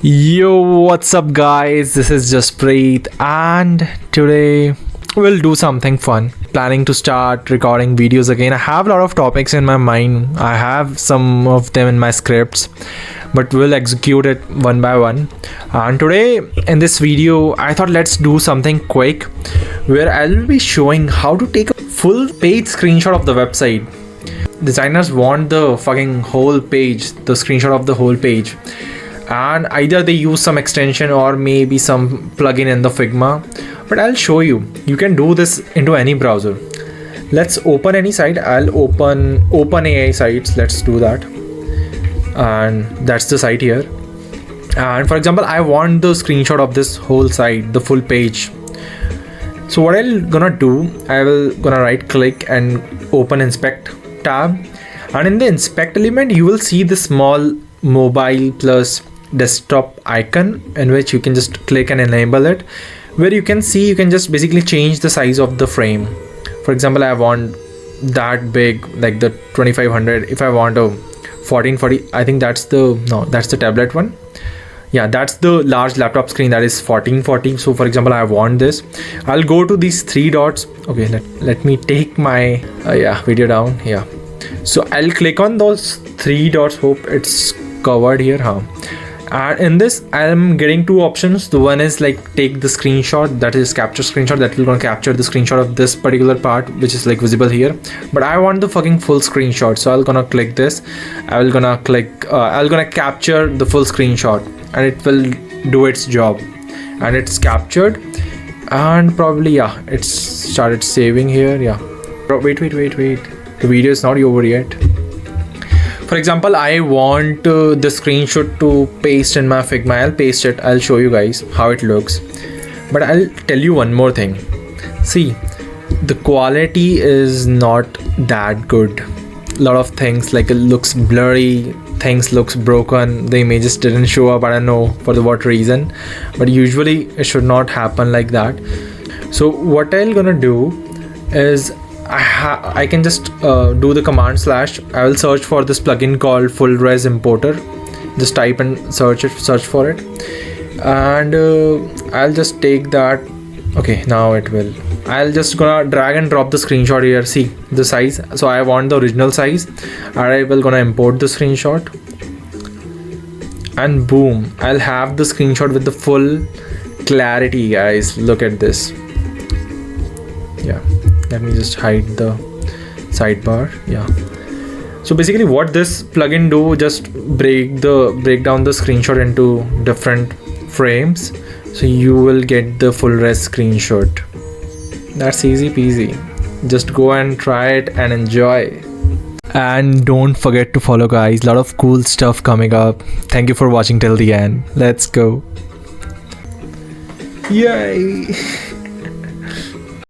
Yo, what's up, guys? This is Jaspreet, and today we'll do something fun. Planning to start recording videos again. I have a lot of topics in my mind, I have some of them in my scripts, but we'll execute it one by one. And today, in this video, I thought let's do something quick where I'll be showing how to take a full page screenshot of the website. Designers want the fucking whole page, the screenshot of the whole page, and either they use some extension or maybe some plugin in the Figma, but I'll show you. You can do this into any browser. Let's open any site. I'll open OpenAI sites. Let's do that, and that's the site here. And for example, I want the screenshot of this whole site, the full page. So what I'm gonna do, I will gonna right click and open inspect tab, and in the inspect element you will see the small mobile plus desktop icon in which you can just click and enable it, where you can see you can just basically change the size of the frame. For example, I want that big, like the 2500. If I want a 1440, I think that's the tablet one. Yeah, that's the large laptop screen, that is 1440. So for example, I want this. I'll go to these three dots. Okay, let me take my video down. Yeah, so I'll click on those three dots. Hope it's covered here, and in this I'm getting two options. The one is like take the screenshot, that is capture screenshot, that will gonna capture the screenshot of this particular part which is like visible here, but I want the fucking full screenshot. So I'll gonna click this. I'll gonna capture the full screenshot, and it will do its job, and it's captured, and probably it's started saving here. Wait, the video is not over yet. For example, I want the screenshot to paste in my Figma. I'll paste it. I'll show you guys how it looks, but I'll tell you one more thing. See, the quality is not that good. A lot of things, like it looks blurry, things looks broken, the images didn't show up. I don't know for what reason, but usually it should not happen like that. So what I'm gonna do is I can just do the command / I will search for this plugin called full res importer. Just type and search for it, and I'll just take that. Okay, now it will. I'll just gonna drag and drop the screenshot here. See the size, so I want the original size, and I will gonna import the screenshot, and boom, I'll have the screenshot with the full clarity, guys. Look at this. Yeah, let me just hide the sidebar. Yeah, so basically what this plugin do, just break down the screenshot into different frames, so you will get the full res screenshot. That's easy peasy. Just go and try it and enjoy. And don't forget to follow, guys. A lot of cool stuff coming up. Thank you for watching till the end. Let's go. Yay.